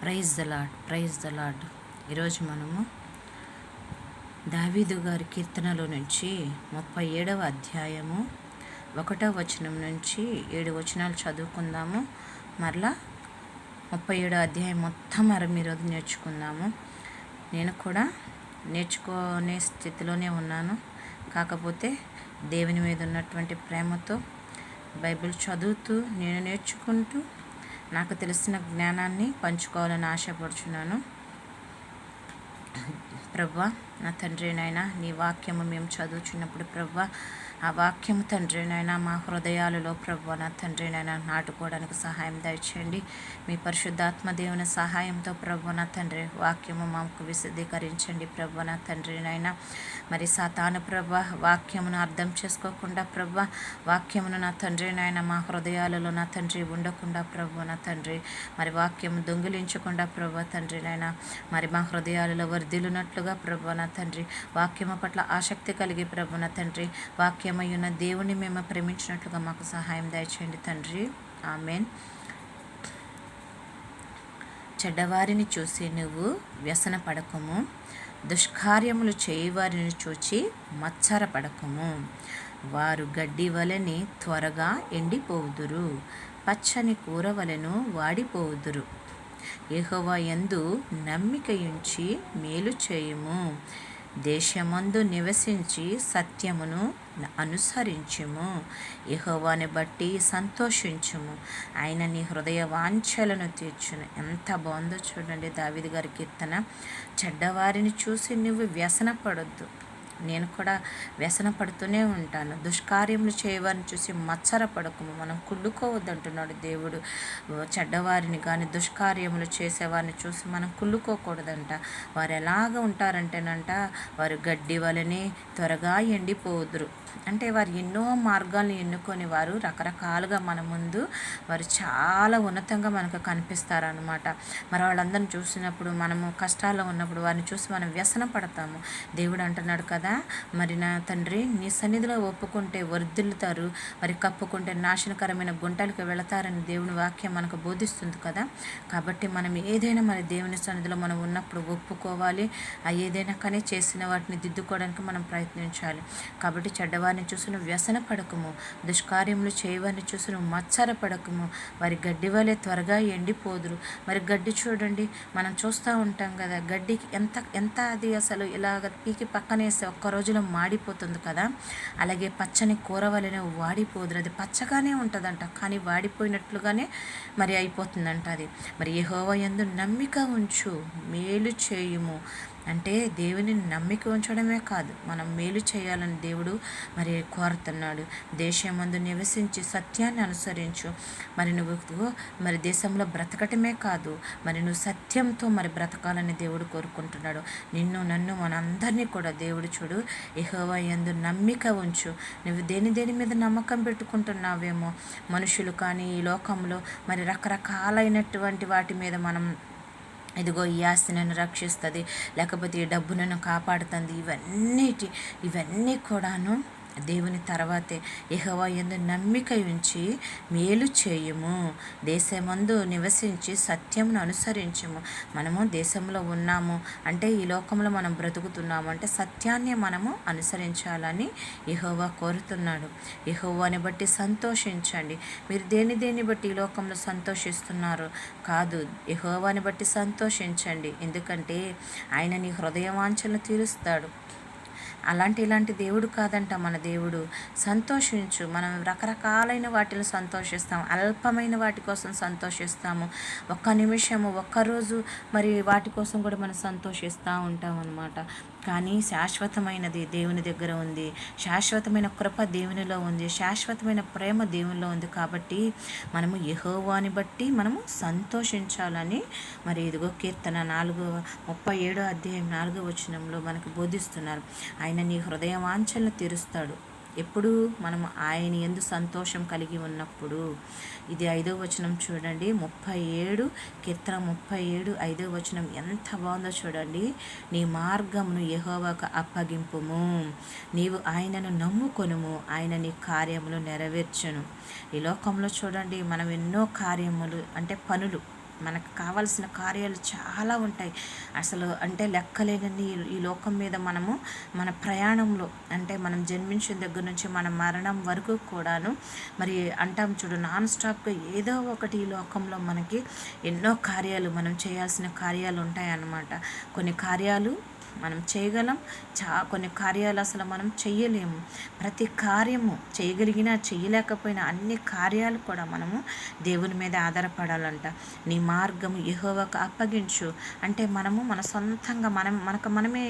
Praise the lord. ఈరోజు మనము దావీదు గారి కీర్తనలో నుంచి 37వ అధ్యాయము 1వ వచనం నుంచి 7 వచనాలు చదువుకుందాము. మరలా 37వ అధ్యాయం మొత్తం ఈరోజు నేర్చుకుందాము. నేను కూడా నేర్చుకునే స్థితిలోనే ఉన్నాను. కాకపోతే దేవుని మీద ఉన్నటువంటి ప్రేమతో బైబిల్ చదువుతూ నేను నేర్చుకుంటూ నాకు తెలిసిన జ్ఞానాన్ని పంచుకోవాలని ఆశపడుచున్నాను. ప్రభువా, నా తండ్రి నాయన, నీ వాక్యము మేము చదువుచున్నప్పుడు ప్రభువా, ఆ వాక్యము తండ్రి నాయన మా హృదయాలలో ప్రభువా నా తండ్రి నాయన నాటుకోవడానికి సహాయం దయచేయండి. మీ పరిశుద్ధాత్మ దేవుని సహాయంతో ప్రభువా నా తండ్రి వాక్యము మాకు విశదీకరించండి ప్రభువా నా తండ్రి నాయన. మరి సాతాను ప్రభువా వాక్యమును అర్థం చేసుకోకుండా ప్రభువా, వాక్యమును నా తండ్రి నాయన మా హృదయాలలో నా తండ్రి ఉండకుండా ప్రభువా నా తండ్రి, మరి వాక్యము దొంగిలించకుండా ప్రభువా తండ్రి నాయన, మరి మా హృదయాలలో వర్ధిల్లునట్లుగా ప్రభువా నా తండ్రి, వాక్యము పట్ల ఆసక్తి కలిగి ప్రభువా నా తండ్రి, వాక్యమయ్యున్న దేవుని మేము ప్రేమించినట్లుగా మాకు సహాయం దయచేయండి తండ్రి. ఆమెన్. చెడ్డవారిని చూసి నువ్వు వ్యసన పడకము, దుష్కార్యములు చేయవారిని చూచి మత్సర పడకము. వారు గడ్డి వలెని త్వరగా ఎండిపోవుదురు, పచ్చని కూర వలెను వాడిపోవుదురు. యెహోవా యందు నమ్మికయుంచి మేలు చేయుము, దేశమందు నివసించి సత్యమును అనుసరించుము. యెహోవాని బట్టి సంతోషించుము, ఆయన నీ హృదయ వాంఛలను తీర్చును. ఎంత బాగుందో చూడండి దావీదు గారి కీర్తన. చెడ్డవారిని చూసి నువ్వు వ్యసన పడొద్దు. నేను కూడా వ్యసన పడుతూనే ఉంటాను. దుష్కార్యములు చేయవారిని చూసి మత్సర పడకము, మనం కుళ్ళుకోవద్దు అంటున్నాడు దేవుడు. చెడ్డవారిని కానీ దుష్కార్యములు చేసేవారిని చూసి మనం కుళ్ళుకోకూడదంట. వారు ఎలాగ ఉంటారంటేనంట, వారు గడ్డి వలనే త్వరగా ఎండిపోదురు. అంటే వారు ఎన్నో మార్గాలను ఎన్నుకొని వారు రకరకాలుగా మన ముందు వారు చాలా ఉన్నతంగా మనకు కనిపిస్తారనమాట. మరి వాళ్ళందరిని చూసినప్పుడు మనము కష్టాల్లో ఉన్నప్పుడు వారిని చూసి మనం వ్యసన పడతాము. దేవుడు అంటున్నాడు కదా, మరి నా తండ్రి నీ సన్నిధిలో ఒప్పుకుంటే వర్ధిల్లుతారు, మరి కప్పుకుంటే నాశనకరమైన గుంటలకు వెళతారని దేవుని వాక్యం మనకు బోధిస్తుంది కదా. కాబట్టి మనం ఏదైనా మరి దేవుని సన్నిధిలో మనం ఉన్నప్పుడు ఒప్పుకోవాలి. ఆ ఏదైనా కానీ చేసిన వాటిని దిద్దుకోవడానికి మనం ప్రయత్నించాలి. కాబట్టి చెడ్డవారిని చూసిన వ్యసన పడకము, దుష్కార్యములు చేయవారిని చూసిన మత్సర పడకము. వారి గడ్డి వలె త్వరగా ఎండిపోదురు. మరి గడ్డి చూడండి, మనం చూస్తూ ఉంటాం కదా, గడ్డికి ఎంత అది అసలు ఇలాగ పీకి పక్కనేస్తే ఒక్క రోజులో మాడిపోతుంది కదా. అలాగే పచ్చని కూర వలెనే వాడిపోదురు. అది పచ్చగానే ఉంటుందంట, కానీ వాడిపోయినట్లుగానే మరి అయిపోతుందంట అది. మరి యెహోవా యందు నమ్మిక ఉంచు, మేలు చేయుము. అంటే దేవుని నమ్మిక ఉంచడమే కాదు, మనం మేలు చేయాలని దేవుడు మరి కోరుతున్నాడు. దేశమందు నివసించి సత్యాన్ని అనుసరించు. మరి నువ్వు మరి దేశంలో బ్రతకటమే కాదు, మరి నువ్వు సత్యంతో మరి బ్రతకాలని దేవుడు కోరుకుంటున్నాడు. నిన్ను నన్ను మనందరినీ కూడా దేవుడు చూడు, యెహోవా యందు నమ్మిక ఉంచు. నువ్వు దేని మీద నమ్మకం పెట్టుకుంటున్నావేమో, మనుషులు కానీ ఈ లోకంలో మరి రకరకాలైనటువంటి వాటి మీద మనం ఇదిగో ఈ ఆస్తి నన్ను రక్షిస్తుంది, లేకపోతే ఈ డబ్బు నన్ను కాపాడుతుంది, ఇవన్నీ కూడాను దేవుని తర్వాతే. యెహోవా యందు నమ్మిక ఉంచి మేలు చేయుము, దేశమందు నివసించి సత్యమును అనుసరించుము. మనము దేశంలో ఉన్నాము అంటే, ఈ లోకంలో మనం బ్రతుకుతున్నాము అంటే సత్యాన్ని మనము అనుసరించాలని యెహోవా కోరుతున్నాడు. యెహోవాని బట్టి సంతోషించండి. మీరు దేని బట్టి ఈ లోకంలో సంతోషిస్తున్నారు కాదు, యెహోవాని బట్టి సంతోషించండి. ఎందుకంటే ఆయన నీ హృదయ వాంఛలను తీరుస్తాడు. ఇలాంటి దేవుడు కాదంట మన దేవుడు. సంతోషించు. మనం రకరకాలైన వాటిని సంతోషిస్తాము, అల్పమైన వాటి కోసం సంతోషిస్తాము, ఒక్క నిమిషము ఒక్కరోజు మరి వాటి కోసం కూడా మనం సంతోషిస్తూ ఉంటాం అన్నమాట. కానీ శాశ్వతమైనది దేవుని దగ్గర ఉంది, శాశ్వతమైన కృప దేవునిలో ఉంది, శాశ్వతమైన ప్రేమ దేవునిలో ఉంది. కాబట్టి మనము యెహోవాని బట్టి మనము సంతోషించాలని మరి ఇదిగో కీర్తన 37వ అధ్యాయం 4వ వచనంలో మనకు బోధిస్తున్నారు. ఆయన నీ హృదయ వాంఛలను తీరుస్తాడు. ఎప్పుడు మనం ఆయన యందు సంతోషం కలిగి ఉన్నప్పుడు. ఇది 5వ వచనం చూడండి, 37 కీర్తన 37 5వ వచనం ఎంత బాగుందో చూడండి. నీ మార్గమును యెహోవాకు అప్పగింపుము, నీవు ఆయనను నమ్ముకొనుము, ఆయన నీ కార్యములు నెరవేర్చును. ఈ లోకంలో చూడండి, మనం ఎన్నో కార్యములు అంటే పనులు మనకు కావాల్సిన కార్యాలు చాలా ఉంటాయి. అసలు అంటే లెక్కలేనన్ని ఈ లోకం మీద మనము మన ప్రయాణంలో అంటే మనం జన్మించిన దగ్గర నుంచి మన మరణం వరకు కూడాను మరి అంటాం చూడు, నాన్ స్టాప్గా ఏదో ఒకటి ఈ లోకంలో మనకి ఎన్నో కార్యాలు, మనం చేయాల్సిన కార్యాలు ఉంటాయన్నమాట. కొన్ని కార్యాలు మనం చేయగలం, కొన్ని కార్యాలు అసలు మనం చెయ్యలేము. ప్రతి కార్యము చేయగలిగినా చేయలేకపోయినా అన్ని కార్యాలు కూడా మనము దేవుని మీద ఆధారపడాలంట. నీ మార్గము యెహోవాకు అప్పగించు అంటే మనము మన సొంతంగా మనమే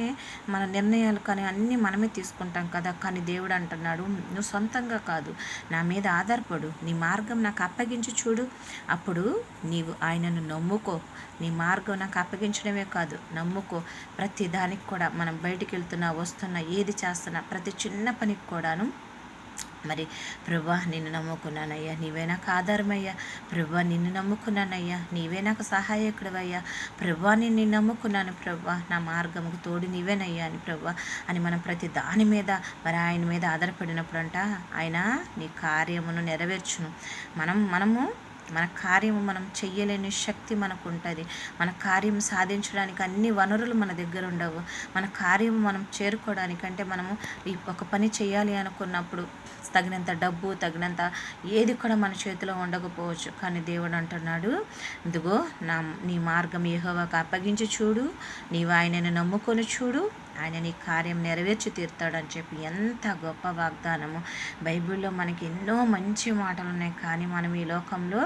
మన నిర్ణయాలు కానీ అన్నీ మనమే తీసుకుంటాం కదా. కానీ దేవుడు అంటున్నాడు, నువ్వు సొంతంగా కాదు, నా మీద ఆధారపడు, నీ మార్గం నాకు అప్పగించి చూడు, అప్పుడు నీవు ఆయనను నమ్ముకో. నీ మార్గం నాకు అప్పగించడమే కాదు, నమ్ముకో. ప్రతి దానికి కూడా మనం బయటికి వెళ్తున్నా వస్తున్నా ఏది చేస్తున్నా ప్రతి చిన్న పనికి కూడాను మరి ప్రభా నిన్ను నమ్ముకున్నానయ్యా, నీవే నాకు ఆధారమయ్యా, ప్రభా నిన్ను నమ్ముకున్నానయ్యా, నీవే నాకు సహాయకుడవయ్యా, ప్రభా నిన్ను నమ్ముకున్నాను, ప్రభా నా మార్గముకు తోడు నీవేనయ్యా అని ప్రభా అని మనం ప్రతి దాని మీద మరి ఆయన మీద ఆధారపడినప్పుడు అంట ఆయన నీ కార్యమును నెరవేర్చును. మనము మన కార్యము మనం చెయ్యలేని శక్తి మనకు ఉంటుంది. మన కార్యం సాధించడానికి అన్ని వనరులు మన దగ్గర ఉండవు. మన కార్యము మనం చేరుకోవడానికంటే మనము ఒక పని చేయాలి అనుకున్నప్పుడు తగినంత డబ్బు, తగినంత ఏది కూడా మన చేతిలో ఉండకపోవచ్చు. కానీ దేవుడు అంటున్నాడు, ఇదిగో నీ మార్గం యెహోవాకు అప్పగించి చూడు, నీవు ఆయనను నమ్ముకొని చూడు, ఆయన నీ కార్యం నెరవేర్చి తీరుతాడని చెప్పి ఎంత గొప్ప వాగ్దానము. బైబిల్లో మనకి ఎన్నో మంచి మాటలు ఉన్నాయి. కానీ మనం ఈ లోకంలో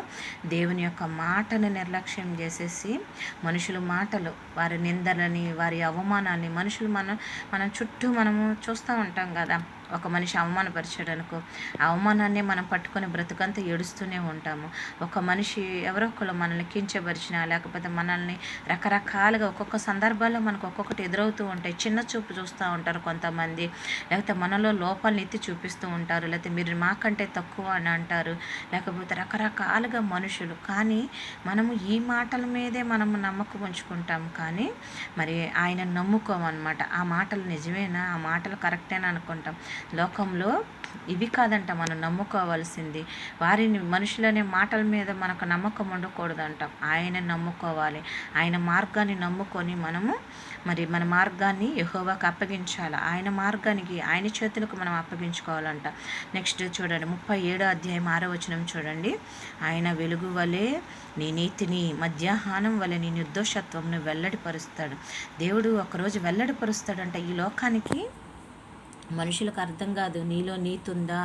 దేవుని యొక్క మాటను నిర్లక్ష్యం చేసేసి మనుషుల మాటలు, వారి నిందలని, వారి అవమానాన్ని మనుషులు మన చుట్టూ మనము చూస్తూ ఉంటాం కదా. ఒక మనిషి అవమానపరిచాడు అనుకో, ఆ అవమానాన్ని మనం పట్టుకొని బ్రతుకంతా ఏడుస్తూనే ఉంటాము. ఒక మనిషి ఎవరో ఒకళ్ళు మనల్ని కించపరిచినా లేకపోతే మనల్ని రకరకాలుగా ఒక్కొక్క సందర్భాల్లో మనకు ఒక్కొక్కటి ఎదురవుతూ ఉంటాయి. చిన్న చూపు చూస్తూ ఉంటారు కొంతమంది, లేకపోతే మనలో లోపాలను ఎత్తి చూపిస్తూ ఉంటారు, లేకపోతే మీరు మాకంటే తక్కువ అని అంటారు, లేకపోతే రకరకాలుగా మనుషులు. కానీ మనము ఈ మాటల మీదే మనము నమ్మకం ఉంచుకుంటాం, కానీ మరి ఆయన నమ్ముకోమన్నమాట. ఆ మాటలు నిజమేనా, ఆ మాటలు కరెక్టేనా అనుకుంటాం. లోకంలో ఇవి కాదంట మనం నమ్ముకోవాల్సింది. వారిని మనుషులనే మాటల మీద మనకు నమ్మకం ఉండకూడదంటాం. ఆయన నమ్ముకోవాలి. ఆయన మార్గాన్ని నమ్ముకొని మనము మరి మన మార్గాన్ని యెహోవాకు అప్పగించాలి. ఆయన మార్గానికి ఆయన చేతులకు మనం అప్పగించుకోవాలంట. నెక్స్ట్ చూడండి 37వ అధ్యాయం 6వ వచనం చూడండి. ఆయన వెలుగు వలె నీ నీతిని, మధ్యాహ్నం వలె నీ నిర్దోషత్వంను వెల్లడిపరుస్తాడు. దేవుడు ఒకరోజు వెల్లడిపరుస్తాడంట ఈ లోకానికి. మనుషులకు అర్థం కాదు నీలో నీతి ఉందా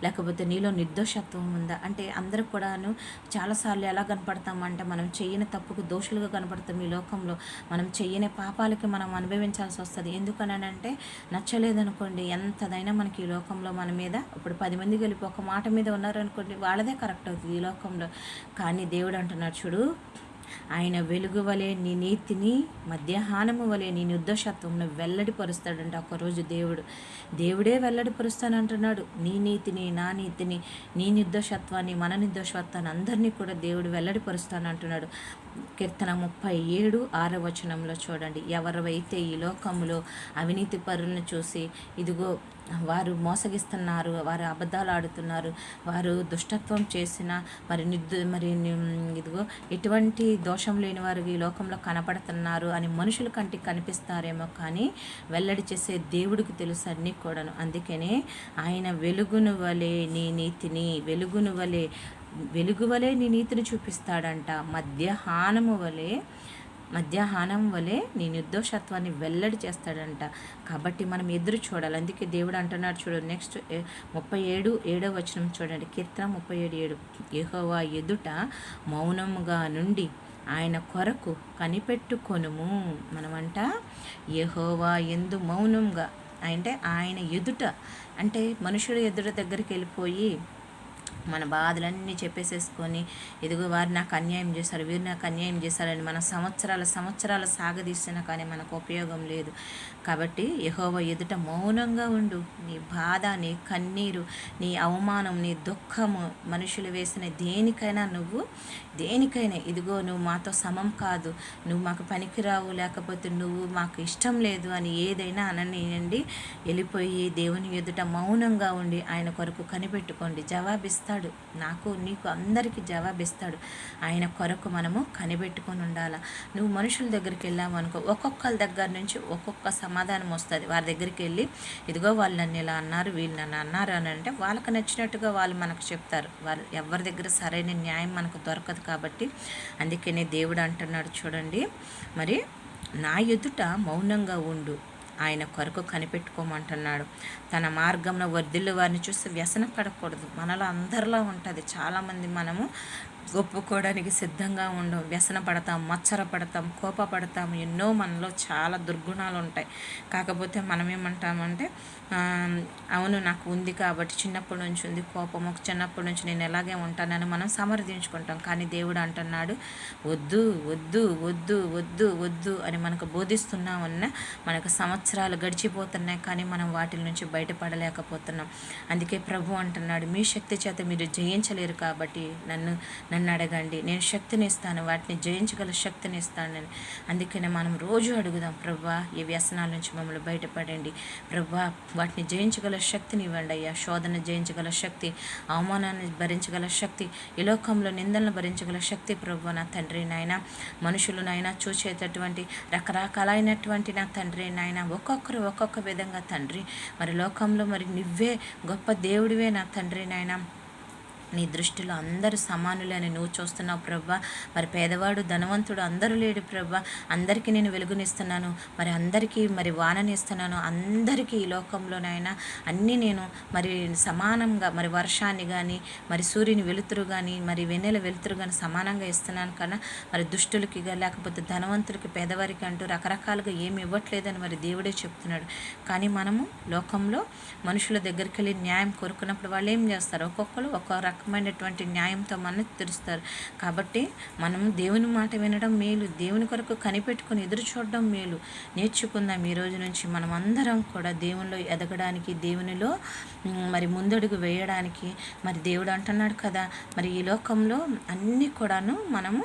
లేకపోతే నీలో నిర్దోషత్వం ఉందా అంటే. అందరూ కూడాను చాలాసార్లు ఎలా కనపడతామంటే మనం చెయ్యని తప్పుకు దోషులుగా కనపడతాం. ఈ లోకంలో మనం చెయ్యని పాపాలకి మనం అనుభవించాల్సి వస్తుంది. ఎందుకనంటే నచ్చలేదనుకోండి, ఎంతదైనా మనకి ఈ లోకంలో మన మీద ఇప్పుడు 10 మంది కలిపి ఒక మాట మీద ఉన్నారనుకోండి, వాళ్ళదే కరెక్ట్ అవుతుంది ఈ లోకంలో. కానీ దేవుడు అంటున్నాడు చూడు, ఆయన వెలుగు వలె నీ నీతిని, మధ్యాహ్నము వలె నీ నిర్దోషత్వంను వెల్లడిపరుస్తాడంట ఒకరోజు. దేవుడే వెల్లడిపరుస్తానంటున్నాడు. నీ నీతిని, నా నీతిని, నీ నిర్దోషత్వాన్ని, మన నిర్దోషత్వాన్ని అందరినీ కూడా దేవుడు వెల్లడిపరుస్తానంటున్నాడు. కీర్తన 37:6 వచనంలో చూడండి. ఎవరైతే ఈ లోకంలో అవినీతి పరులను చూసి ఇదిగో వారు మోసగిస్తున్నారు, వారు అబద్ధాలు ఆడుతున్నారు, వారు దుష్టత్వం చేసిన మరి ఇదిగో ఎటువంటి దోషం లేని వారు ఈ లోకంలో కనపడుతున్నారు అని మనుషుల కంటికి కనిపిస్తారేమో, కానీ వెల్లడి చేసే దేవుడికి తెలుసు అన్నీ కూడాను. అందుకనే ఆయన వెలుగును వలె నీ నీతిని, వెలుగు వలె నీ నీతిని చూపిస్తాడంట. మధ్యాహ్నం వలె నీ నిర్దోషత్వాన్ని వెల్లడి చేస్తాడంట. కాబట్టి మనం ఎదురు చూడాలి. అందుకే దేవుడు అంటున్నాడు చూడు. నెక్స్ట్ 37:7 వచనం చూడండి. కీర్తన 37:7. యెహోవా ఎదుట మౌనముగా నుండి ఆయన కొరకు కనిపెట్టుకొనుము. మనమంట యెహోవా యందు మౌనంగా అంటే ఆయన ఎదుట అంటే మనుషుల ఎదుట దగ్గరికి వెళ్ళిపోయి మన బాధలన్నీ చెప్పేసేసుకొని ఇదిగో వారు నాకు అన్యాయం చేశారు, వీరు నాకు అన్యాయం చేశారని మన సంవత్సరాలు సాగదీస్తున్నా కానీ మనకు ఉపయోగం లేదు. కాబట్టి యెహోవా ఎదుట మౌనంగా ఉండు. నీ బాధ, నీ కన్నీరు, నీ అవమానం, నీ దుఃఖము, మనుషులు వేసిన దేనికైనా ఇదిగో నువ్వు మాతో సమం కాదు, నువ్వు మాకు పనికిరావు, లేకపోతే నువ్వు మాకు ఇష్టం లేదు అని ఏదైనా అననియండి, వెళ్ళిపోయి దేవుని ఎదుట మౌనంగా ఉండి ఆయన కొరకు కనిపెట్టుకోండి. జవాబిస్తా జవాబిస్తాడు. నాకు నీకు అందరికీ జవాబిస్తాడు. ఆయన కొరకు మనము కనిపెట్టుకొని ఉండాలి. నువ్వు మనుషుల దగ్గరికి వెళ్ళావు అనుకో, ఒక్కొక్కరి దగ్గర నుంచి ఒక్కొక్క సమాధానం వస్తుంది. వారి దగ్గరికి వెళ్ళి ఇదిగో వాళ్ళు నన్ను ఇలా అన్నారు, వీళ్ళు నన్ను అన్నారు అని అంటే వాళ్ళకి నచ్చినట్టుగా వాళ్ళు మనకు చెప్తారు. వాళ్ళు ఎవరి దగ్గర సరైన న్యాయం మనకు దొరకదు. కాబట్టి అందుకనే దేవుడు అంటున్నాడు చూడండి, మరి నా ఎదుట మౌనంగా ఉండు, ఆయన కొరకు కనిపెట్టుకోమంటున్నాడు. తన మార్గంలో వర్ధిల్లు వారిని చూసి వ్యసన పడకూడదు. మనలో అందరిలో ఉంటుంది. చాలామంది మనము ఒప్పుకోవడానికి సిద్ధంగా ఉండవు. వ్యసన పడతాం, మచ్చర పడతాం, కోపపడతాం. ఎన్నో మనలో చాలా దుర్గుణాలు ఉంటాయి. కాకపోతే మనం ఏమంటామంటే అవును నాకు ఉంది కాబట్టి, చిన్నప్పటి నుంచి ఉంది కోపము, చిన్నప్పటి నుంచి నేను ఎలాగే ఉంటానని మనం సమర్థించుకుంటాం. కానీ దేవుడు అంటున్నాడు వద్దు వద్దు వద్దు వద్దు వద్దు అని మనకు బోధిస్తున్నామన్నా మనకు సంవత్సరాలు గడిచిపోతున్నాయి, కానీ మనం వాటి నుంచి బయటపడలేకపోతున్నాం. అందుకే ప్రభు అంటున్నాడు, మీ శక్తి చేత మీరు జయించలేరు కాబట్టి నన్ను అడగండి, నేను శక్తిని ఇస్తాను, వాటిని జయించగల శక్తిని ఇస్తానని. అందుకనే మనం రోజు అడుగుదాం, ప్రభువా ఈ వ్యసనాల నుంచి మమ్మల్ని బయటపడండి, ప్రభువా వాటిని జయించగల శక్తిని ఇవ్వండి అయ్యా. శోధన జయించగల శక్తి, అవమానాన్ని భరించగల శక్తి, ఈ లోకంలో నిందలను భరించగల శక్తి ప్రభువా నా తండ్రి నాయన. మనుషులు నాయన చూసేటటువంటి రకరకాలైనటువంటి నా తండ్రి నాయన, ఒక్కొక్కరు ఒక్కొక్క విధంగా తండ్రి, మరి లోకంలో మరి నువ్వే గొప్ప దేవుడివే నా తండ్రి నాయన. నీ దృష్టిలో అందరూ సమానులని నువ్వు చూస్తున్నావు ప్రభా. మరి పేదవాడు ధనవంతుడు అందరూ లేడు ప్రభా. అందరికీ నేను వెలుగునిస్తున్నాను, మరి అందరికీ మరి వాననిస్తున్నాను, అందరికీ ఈ లోకంలోనైనా అన్నీ నేను మరి సమానంగా, మరి వర్షాన్ని కానీ, మరి సూర్యుని వెలుతురు కానీ, మరి వెన్నెల వెలుతురు కానీ సమానంగా ఇస్తున్నాను కన్నా మరి దుష్టులకి లేకపోతే ధనవంతులకి, పేదవారికి అంటూ రకరకాలుగా ఏమి ఇవ్వట్లేదని మరి దేవుడే చెప్తున్నాడు. కానీ మనము లోకంలో మనుషుల దగ్గరికి వెళ్ళి న్యాయం కోరుకున్నప్పుడు వాళ్ళు ఏం చేస్తారు, ఒక్కొక్కరు ఒక్కో రకమైనటువంటి న్యాయంతో మనం తెరుస్తారు. కాబట్టి మనము దేవుని మాట వినడం మేలు, దేవుని కొరకు కనిపెట్టుకుని ఎదురు చూడడం మేలు. నేర్చుకుందాం ఈ రోజు నుంచి మనం అందరం కూడా దేవునిలో ఎదగడానికి, దేవునిలో మరి ముందడుగు వేయడానికి. మరి దేవుడు అంటున్నాడు కదా, మరి ఈ లోకంలో అన్నీ కూడాను మనము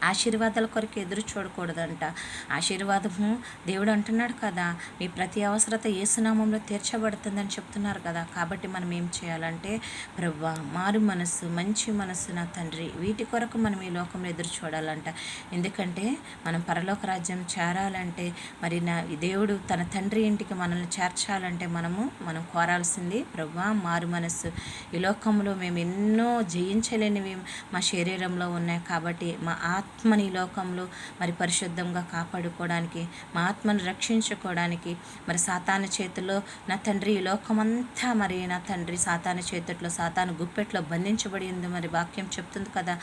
ఆశీర్వాదాల కొరకు ఎదురు చూడకూడదంట. ఆశీర్వాదము దేవుడు అంటున్నాడు కదా, మీ ప్రతి అవసరత యేసునామంలో తీర్చబడుతుందని చెప్తున్నారు కదా. కాబట్టి మనం ఏం చేయాలంటే ప్రభువా మారు మనస్సు, మంచి మనస్సు నా తండ్రి, వీటి కొరకు మనం ఈ లోకంలో ఎదురు చూడాలంట. ఎందుకంటే మనం పరలోక రాజ్యం చేరాలంటే, మరి నా దేవుడు తన తండ్రి ఇంటికి మనల్ని చేర్చాలంటే మనం కోరాల్సింది ప్రభువా మారు మనస్సు. ఈ లోకంలో మేము ఎన్నో జయించలేనివి మా శరీరంలో ఉన్నాయి. కాబట్టి మా ఆత్మని లోకంలో మరి పరిశుద్ధంగా కాపాడుకోవడానికి, మా ఆత్మను రక్షించుకోవడానికి, మరి సాతాను చేతిలో నా తండ్రి ఈ లోకమంతా మరి నా తండ్రి సాతాను చేతుల్లో, సాతాను గుప్పెట్లో బంధించబడి ఉంది. మరి వాక్యం చెప్తుంది కదా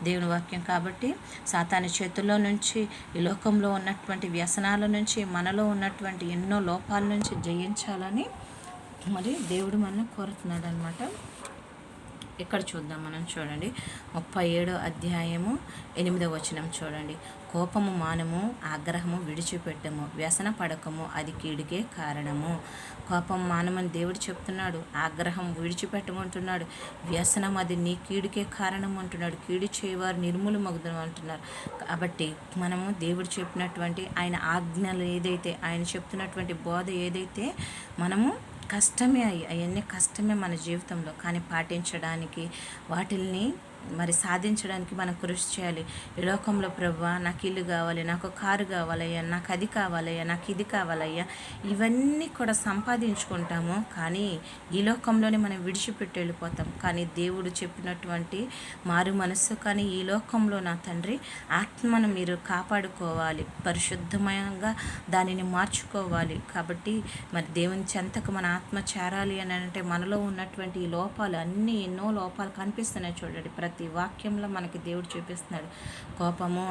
దేవుని వాక్యం. కాబట్టి సాతాను చేతుల్లో నుంచి, ఈ లోకంలో ఉన్నటువంటి వ్యసనాల నుంచి, మనలో ఉన్నటువంటి ఎన్నో లోపాల నుంచి జయించాలని మరి దేవుడు మనం కోరుతున్నాడు అనమాట. ఇక్కడ చూద్దాం మనం, చూడండి 37వ అధ్యాయము 8వ వచనం చూడండి. కోపము మానము, ఆగ్రహము విడిచిపెట్టము, వ్యసన పడకము, అది కీడుకే కారణము. కోపం మానమని దేవుడు చెప్తున్నాడు, ఆగ్రహం విడిచిపెట్టమంటున్నాడు, వ్యసనం అది నీ కీడుకే కారణం అంటున్నాడు, కీడు చేయవారు నిర్మూల మగుదం అంటున్నారు. కాబట్టి మనము దేవుడు చెప్పినటువంటి ఆయన ఆజ్ఞలు ఏదైతే, ఆయన చెప్తున్నటువంటి బోధ ఏదైతే మనము కష్టమే, అవన్నీ కష్టమే మన జీవితంలో, కానీ పాటించడానికి, వాటిల్ని మరి సాధించడానికి మనం కృషి చేయాలి. ఈ లోకంలో ప్రభువా నాకు ఇల్లు కావాలి, నాకు కారు కావాలయ్యా, నాకు అది కావాలయ్యా, నాకు ఇది కావాలయ్యా, ఇవన్నీ కూడా సంపాదించుకుంటాము. కానీ ఈ లోకంలోనే మనం విడిచిపెట్టి వెళ్ళిపోతాం. కానీ దేవుడు చెప్పినటువంటి మారు మనస్సు, కానీ ఈ లోకంలో నా తండ్రి ఆత్మను మీరు కాపాడుకోవాలి, పరిశుద్ధంగా దానిని మార్చుకోవాలి. కాబట్టి మరి దేవుని చెంతకు మన ఆత్మ చేరాలి అని అంటే మనలో ఉన్నటువంటి ఈ లోపాలు అన్నీ, ఎన్నో లోపాలు కనిపిస్తున్నాయి చూడండి. ప్రతి వాక్యంలో మనకి దేవుడు చూపిస్తున్నాడు. కోపము,